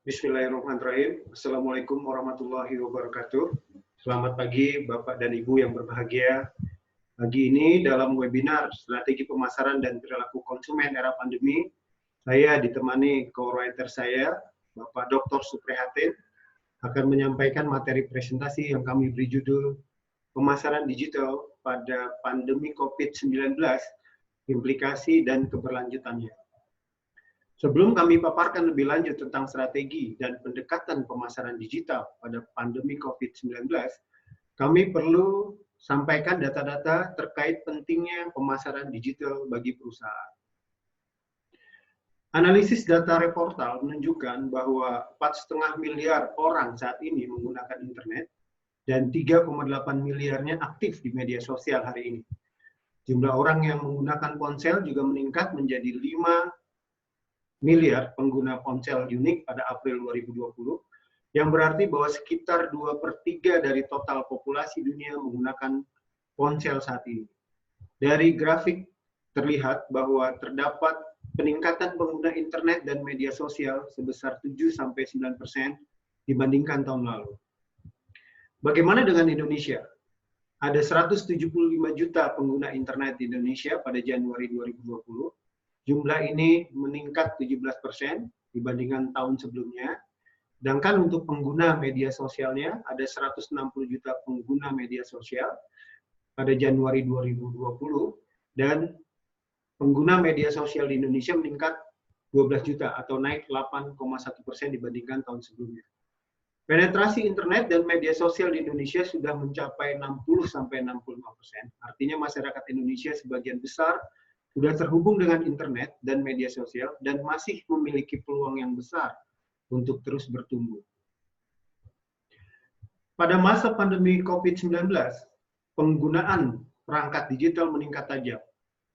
Bismillahirrahmanirrahim. Assalamualaikum warahmatullahi wabarakatuh. Selamat pagi Bapak dan Ibu yang berbahagia. Pagi ini dalam webinar Strategi Pemasaran dan Perilaku Konsumen Era Pandemi, saya ditemani co-writer saya, Bapak Dr. Suprihatin, akan menyampaikan materi presentasi yang kami beri judul Pemasaran Digital pada Pandemi COVID-19, Implikasi dan Keberlanjutannya. Sebelum kami paparkan lebih lanjut tentang strategi dan pendekatan pemasaran digital pada pandemi COVID-19, kami perlu sampaikan data-data terkait pentingnya pemasaran digital bagi perusahaan. Analisis data Reportal menunjukkan bahwa 4,5 miliar orang saat ini menggunakan internet dan 3,8 miliarnya aktif di media sosial hari ini. Jumlah orang yang menggunakan ponsel juga meningkat menjadi 5 miliar pengguna ponsel unik pada April 2020, yang berarti bahwa sekitar 2/3 dari total populasi dunia menggunakan ponsel saat ini. Dari grafik terlihat bahwa terdapat peningkatan pengguna internet dan media sosial sebesar 7-9% dibandingkan tahun lalu. Bagaimana dengan Indonesia? Ada 175 juta pengguna internet di Indonesia pada Januari 2020. Jumlah ini meningkat 17% dibandingkan tahun sebelumnya. Sedangkan untuk pengguna media sosialnya, ada 160 juta pengguna media sosial pada Januari 2020, dan pengguna media sosial di Indonesia meningkat 12 juta atau naik 8,1% dibandingkan tahun sebelumnya. Penetrasi internet dan media sosial di Indonesia sudah mencapai 60-65%. Artinya masyarakat Indonesia sebagian besar sudah terhubung dengan internet dan media sosial dan masih memiliki peluang yang besar untuk terus bertumbuh. Pada masa pandemi COVID-19, penggunaan perangkat digital meningkat tajam.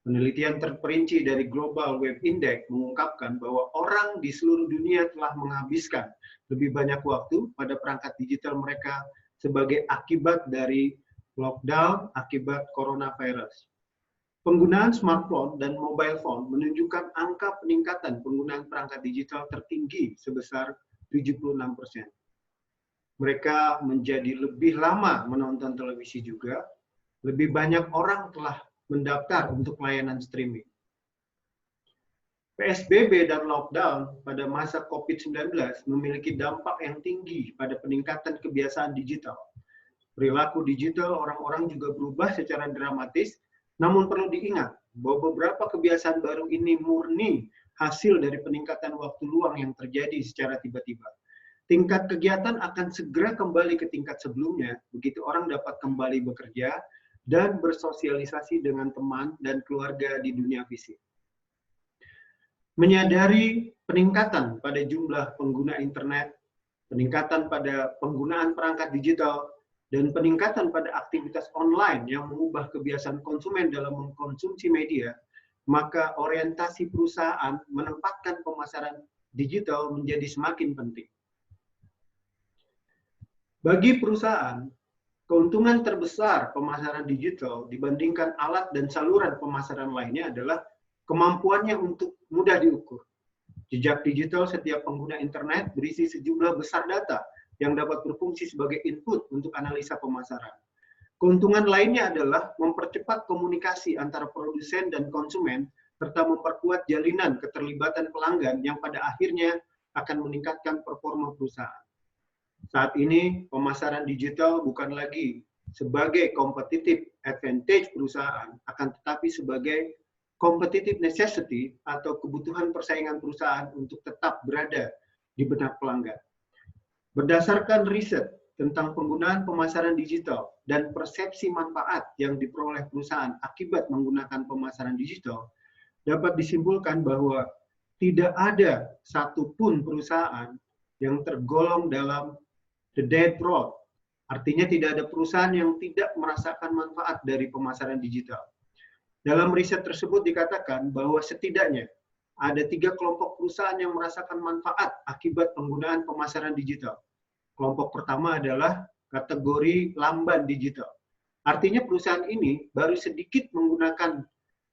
Penelitian terperinci dari Global Web Index mengungkapkan bahwa orang di seluruh dunia telah menghabiskan lebih banyak waktu pada perangkat digital mereka sebagai akibat dari lockdown akibat coronavirus. Penggunaan smartphone dan mobile phone menunjukkan angka peningkatan penggunaan perangkat digital tertinggi sebesar 76%. Mereka menjadi lebih lama menonton televisi juga, lebih banyak orang telah mendaftar untuk layanan streaming. PSBB dan lockdown pada masa COVID-19 memiliki dampak yang tinggi pada peningkatan kebiasaan digital. Perilaku digital orang-orang juga berubah secara dramatis. Namun perlu diingat bahwa beberapa kebiasaan baru ini murni hasil dari peningkatan waktu luang yang terjadi secara tiba-tiba. Tingkat kegiatan akan segera kembali ke tingkat sebelumnya, begitu orang dapat kembali bekerja dan bersosialisasi dengan teman dan keluarga di dunia fisik. Menyadari peningkatan pada jumlah pengguna internet, peningkatan pada penggunaan perangkat digital, dan peningkatan pada aktivitas online yang mengubah kebiasaan konsumen dalam mengkonsumsi media, maka orientasi perusahaan menempatkan pemasaran digital menjadi semakin penting. Bagi perusahaan, keuntungan terbesar pemasaran digital dibandingkan alat dan saluran pemasaran lainnya adalah kemampuannya untuk mudah diukur. Jejak digital setiap pengguna internet berisi sejumlah besar data yang dapat berfungsi sebagai input untuk analisa pemasaran. Keuntungan lainnya adalah mempercepat komunikasi antara produsen dan konsumen, serta memperkuat jalinan keterlibatan pelanggan yang pada akhirnya akan meningkatkan performa perusahaan. Saat ini, pemasaran digital bukan lagi sebagai competitive advantage perusahaan, akan tetapi sebagai competitive necessity atau kebutuhan persaingan perusahaan untuk tetap berada di benak pelanggan. Berdasarkan riset tentang penggunaan pemasaran digital dan persepsi manfaat yang diperoleh perusahaan akibat menggunakan pemasaran digital, dapat disimpulkan bahwa tidak ada satupun perusahaan yang tergolong dalam the dead road. Artinya tidak ada perusahaan yang tidak merasakan manfaat dari pemasaran digital. Dalam riset tersebut dikatakan bahwa setidaknya ada 3 kelompok perusahaan yang merasakan manfaat akibat penggunaan pemasaran digital. Kelompok pertama adalah kategori lamban digital. Artinya perusahaan ini baru sedikit menggunakan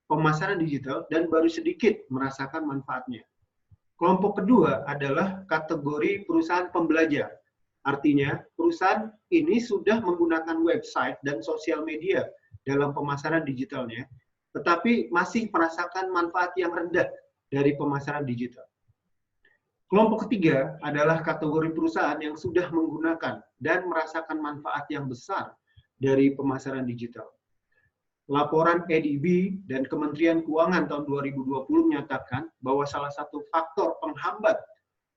pemasaran digital dan baru sedikit merasakan manfaatnya. Kelompok kedua adalah kategori perusahaan pembelajar. Artinya, perusahaan ini sudah menggunakan website dan sosial media dalam pemasaran digitalnya, tetapi masih merasakan manfaat yang rendah dari pemasaran digital. Kelompok ketiga adalah kategori perusahaan yang sudah menggunakan dan merasakan manfaat yang besar dari pemasaran digital. Laporan EDB dan Kementerian Keuangan tahun 2020 menyatakan bahwa salah satu faktor penghambat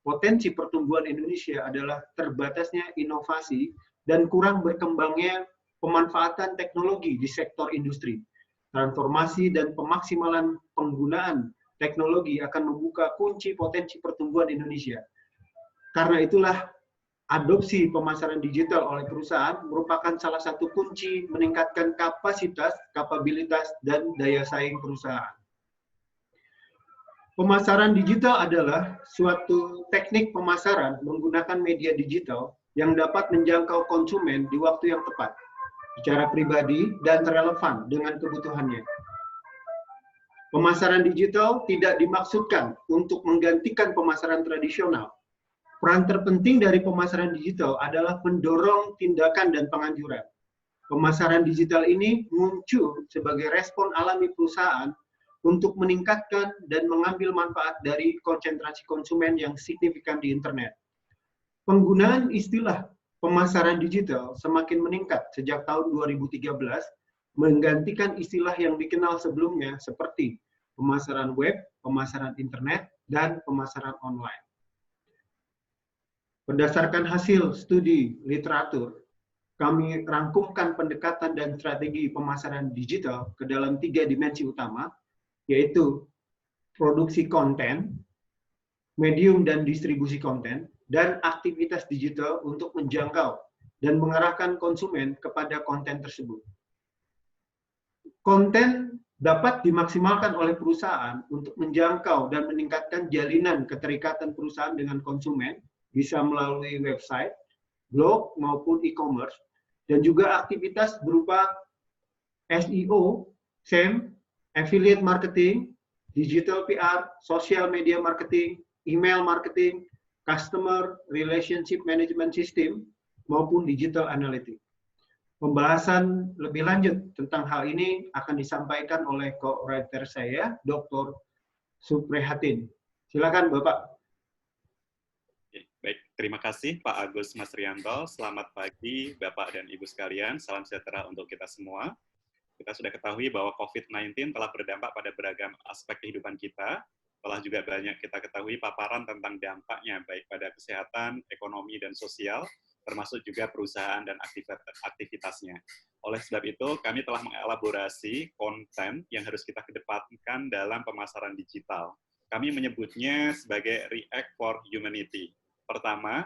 potensi pertumbuhan Indonesia adalah terbatasnya inovasi dan kurang berkembangnya pemanfaatan teknologi di sektor industri. Transformasi dan pemaksimalan penggunaan teknologi akan membuka kunci potensi pertumbuhan Indonesia. Karena itulah adopsi pemasaran digital oleh perusahaan merupakan salah satu kunci meningkatkan kapasitas, kapabilitas, dan daya saing perusahaan. Pemasaran digital adalah suatu teknik pemasaran menggunakan media digital yang dapat menjangkau konsumen di waktu yang tepat, secara pribadi dan relevan dengan kebutuhannya. Pemasaran digital tidak dimaksudkan untuk menggantikan pemasaran tradisional. Peran terpenting dari pemasaran digital adalah mendorong tindakan dan penganjuran. Pemasaran digital ini muncul sebagai respon alami perusahaan untuk meningkatkan dan mengambil manfaat dari konsentrasi konsumen yang signifikan di internet. Penggunaan istilah pemasaran digital semakin meningkat sejak tahun 2013, menggantikan istilah yang dikenal sebelumnya seperti pemasaran web, pemasaran internet, dan pemasaran online. Berdasarkan hasil studi literatur, kami rangkumkan pendekatan dan strategi pemasaran digital ke dalam 3 dimensi utama, yaitu produksi konten, medium dan distribusi konten, dan aktivitas digital untuk menjangkau dan mengarahkan konsumen kepada konten tersebut. Konten dapat dimaksimalkan oleh perusahaan untuk menjangkau dan meningkatkan jalinan keterikatan perusahaan dengan konsumen, bisa melalui website, blog, maupun e-commerce, dan juga aktivitas berupa SEO, SEM, affiliate marketing, digital PR, social media marketing, email marketing, customer relationship management system, maupun digital analytics. Pembahasan lebih lanjut tentang hal ini akan disampaikan oleh co-writer saya, Dr. Suprihatin. Silakan Bapak. Baik, terima kasih Pak Agus Masrianto. Selamat pagi Bapak dan Ibu sekalian. Salam sejahtera untuk kita semua. Kita sudah ketahui bahwa COVID-19 telah berdampak pada beragam aspek kehidupan kita. Telah juga banyak kita ketahui paparan tentang dampaknya, baik pada kesehatan, ekonomi, dan sosial, termasuk juga perusahaan dan aktivitasnya. Oleh sebab itu, kami telah mengelaborasi konten yang harus kita kedepankan dalam pemasaran digital. Kami menyebutnya sebagai React for Humanity. Pertama,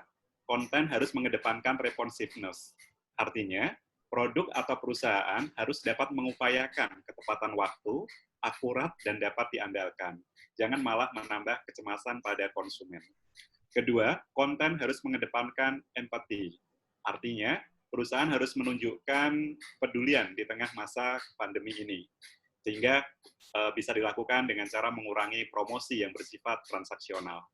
konten harus mengedepankan responsiveness. Artinya, produk atau perusahaan harus dapat mengupayakan ketepatan waktu, akurat, dan dapat diandalkan. Jangan malah menambah kecemasan pada konsumen. Kedua, konten harus mengedepankan empati. Artinya, perusahaan harus menunjukkan pedulian di tengah masa pandemi ini, sehingga bisa dilakukan dengan cara mengurangi promosi yang bersifat transaksional.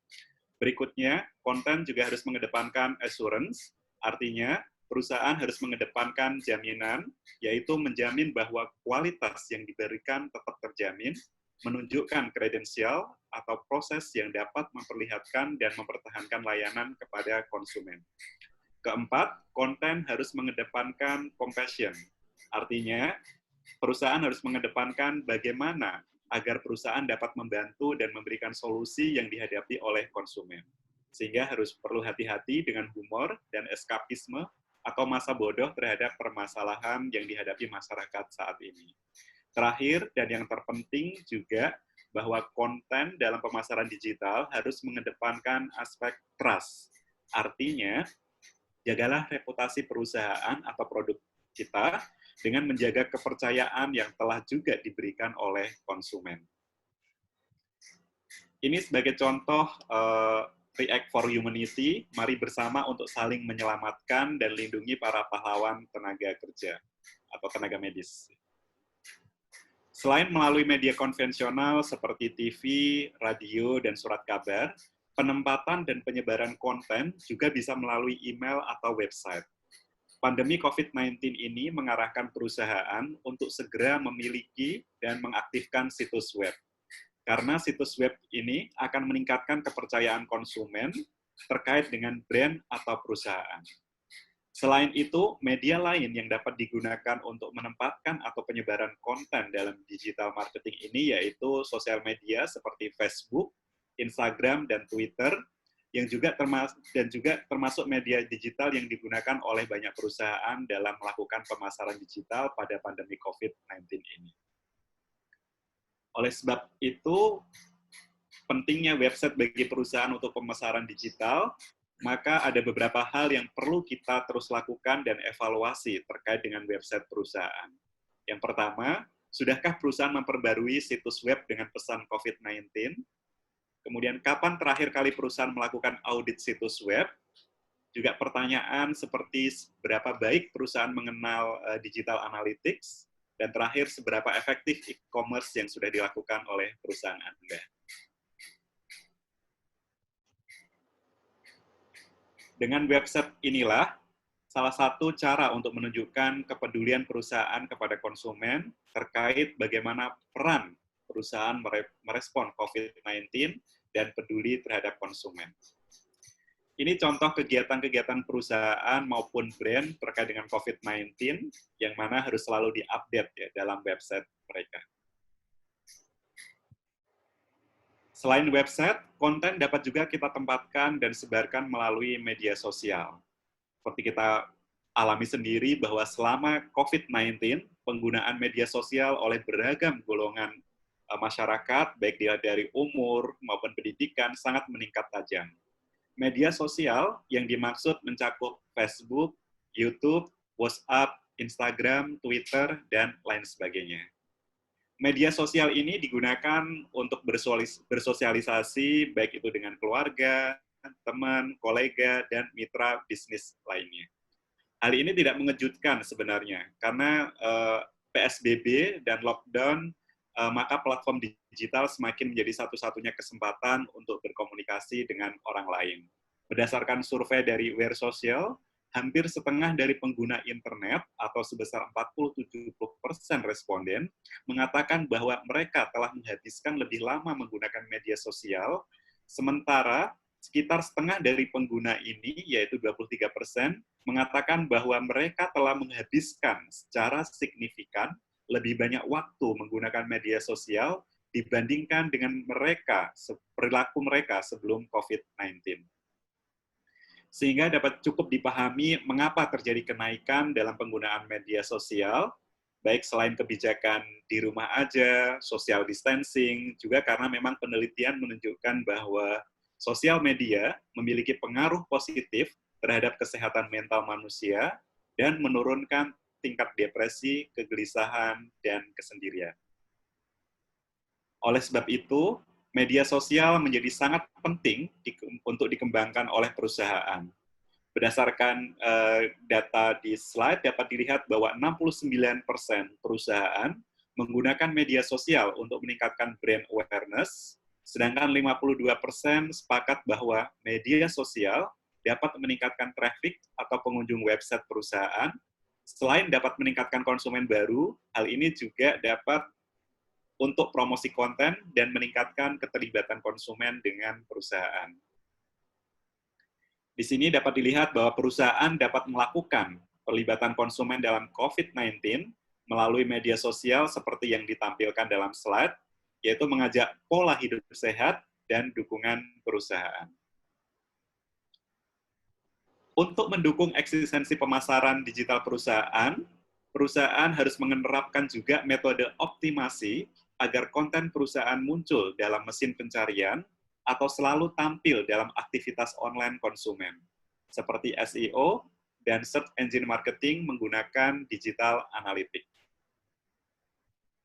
Berikutnya, konten juga harus mengedepankan assurance, artinya perusahaan harus mengedepankan jaminan, yaitu menjamin bahwa kualitas yang diberikan tetap terjamin, menunjukkan kredensial atau proses yang dapat memperlihatkan dan mempertahankan layanan kepada konsumen. Keempat, konten harus mengedepankan compassion. Artinya, perusahaan harus mengedepankan bagaimana agar perusahaan dapat membantu dan memberikan solusi yang dihadapi oleh konsumen. Sehingga harus perlu hati-hati dengan humor dan eskapisme atau masa bodoh terhadap permasalahan yang dihadapi masyarakat saat ini. Terakhir, dan yang terpenting juga, bahwa konten dalam pemasaran digital harus mengedepankan aspek trust. Artinya, jagalah reputasi perusahaan atau produk kita dengan menjaga kepercayaan yang telah juga diberikan oleh konsumen. Ini sebagai contoh React for Humanity, mari bersama untuk saling menyelamatkan dan lindungi para pahlawan tenaga kerja atau tenaga medis. Selain melalui media konvensional seperti TV, radio, dan surat kabar, penempatan dan penyebaran konten juga bisa melalui email atau website. Pandemi COVID-19 ini mengarahkan perusahaan untuk segera memiliki dan mengaktifkan situs web. Karena situs web ini akan meningkatkan kepercayaan konsumen terkait dengan brand atau perusahaan. Selain itu, media lain yang dapat digunakan untuk menempatkan atau penyebaran konten dalam digital marketing ini yaitu sosial media seperti Facebook, Instagram, dan Twitter, yang juga termasuk media digital yang digunakan oleh banyak perusahaan dalam melakukan pemasaran digital pada pandemi COVID-19 ini. Oleh sebab itu, pentingnya website bagi perusahaan untuk pemasaran digital, maka ada beberapa hal yang perlu kita terus lakukan dan evaluasi terkait dengan website perusahaan. Yang pertama, sudahkah perusahaan memperbarui situs web dengan pesan COVID-19? Kemudian, kapan terakhir kali perusahaan melakukan audit situs web? Juga pertanyaan seperti berapa baik perusahaan mengenal digital analytics? Dan terakhir, seberapa efektif e-commerce yang sudah dilakukan oleh perusahaan Anda? Dengan website inilah salah satu cara untuk menunjukkan kepedulian perusahaan kepada konsumen terkait bagaimana peran perusahaan merespon COVID-19 dan peduli terhadap konsumen. Ini contoh kegiatan-kegiatan perusahaan maupun brand terkait dengan COVID-19 yang mana harus selalu diupdate ya dalam website mereka. Selain website, konten dapat juga kita tempatkan dan sebarkan melalui media sosial. Seperti kita alami sendiri bahwa selama COVID-19, penggunaan media sosial oleh beragam golongan masyarakat, baik dari umur maupun pendidikan, sangat meningkat tajam. Media sosial yang dimaksud mencakup Facebook, YouTube, WhatsApp, Instagram, Twitter, dan lain sebagainya. Media sosial ini digunakan untuk bersosialisasi, baik itu dengan keluarga, teman, kolega, dan mitra bisnis lainnya. Hal ini tidak mengejutkan sebenarnya, karena PSBB dan lockdown, maka platform digital semakin menjadi satu-satunya kesempatan untuk berkomunikasi dengan orang lain. Berdasarkan survei dari Wear Social, hampir setengah dari pengguna internet atau sebesar 40-70% responden mengatakan bahwa mereka telah menghabiskan lebih lama menggunakan media sosial, sementara sekitar setengah dari pengguna ini, yaitu 23%, mengatakan bahwa mereka telah menghabiskan secara signifikan lebih banyak waktu menggunakan media sosial dibandingkan dengan perilaku mereka sebelum COVID-19. Sehingga dapat cukup dipahami mengapa terjadi kenaikan dalam penggunaan media sosial, baik selain kebijakan di rumah aja, social distancing, juga karena memang penelitian menunjukkan bahwa sosial media memiliki pengaruh positif terhadap kesehatan mental manusia dan menurunkan tingkat depresi, kegelisahan, dan kesendirian. Oleh sebab itu, media sosial menjadi sangat penting untuk dikembangkan oleh perusahaan. Berdasarkan data di slide, dapat dilihat bahwa 69% perusahaan menggunakan media sosial untuk meningkatkan brand awareness, sedangkan 52% sepakat bahwa media sosial dapat meningkatkan traffic atau pengunjung website perusahaan. Selain dapat meningkatkan konsumen baru, hal ini juga dapat untuk promosi konten dan meningkatkan keterlibatan konsumen dengan perusahaan. Di sini dapat dilihat bahwa perusahaan dapat melakukan perlibatan konsumen dalam COVID-19 melalui media sosial seperti yang ditampilkan dalam slide, yaitu mengajak pola hidup sehat dan dukungan perusahaan. Untuk mendukung eksistensi pemasaran digital perusahaan, perusahaan harus menerapkan juga metode optimasi agar konten perusahaan muncul dalam mesin pencarian atau selalu tampil dalam aktivitas online konsumen, seperti SEO dan Search Engine Marketing menggunakan digital analytics.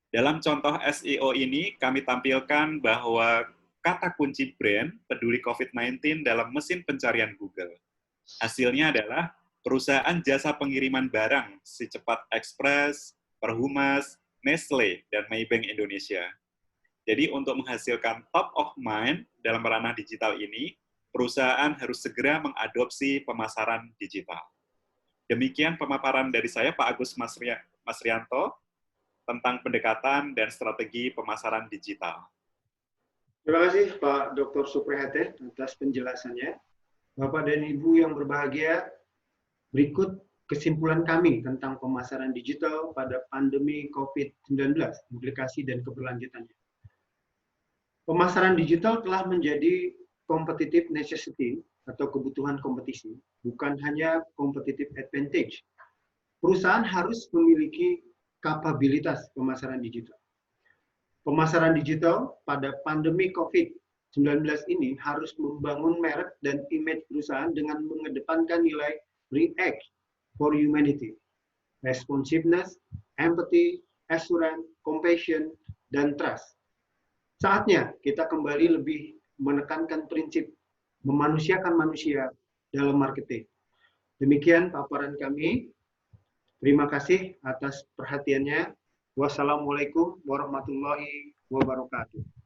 Dalam contoh SEO ini, kami tampilkan bahwa kata kunci brand peduli COVID-19 dalam mesin pencarian Google. Hasilnya adalah perusahaan jasa pengiriman barang si cepat ekspres, perhumas, Nestle, dan Maybank Indonesia. Jadi untuk menghasilkan top of mind dalam ranah digital ini, perusahaan harus segera mengadopsi pemasaran digital. Demikian pemaparan dari saya, Pak Agus Masrianto, tentang pendekatan dan strategi pemasaran digital. Terima kasih Pak Dr. Supriyateh atas penjelasannya. Bapak dan Ibu yang berbahagia, berikut kesimpulan kami tentang pemasaran digital pada pandemi COVID-19, implikasi dan keberlanjutannya. Pemasaran digital telah menjadi competitive necessity atau kebutuhan kompetisi, bukan hanya competitive advantage. Perusahaan harus memiliki kapabilitas pemasaran digital. Pemasaran digital pada pandemi COVID-19 ini harus membangun merek dan image perusahaan dengan mengedepankan nilai react for humanity, responsiveness, empathy, assurance, compassion, dan trust. Saatnya kita kembali lebih menekankan prinsip memanusiakan manusia dalam marketing. Demikian paparan kami. Terima kasih atas perhatiannya. Wassalamualaikum warahmatullahi wabarakatuh.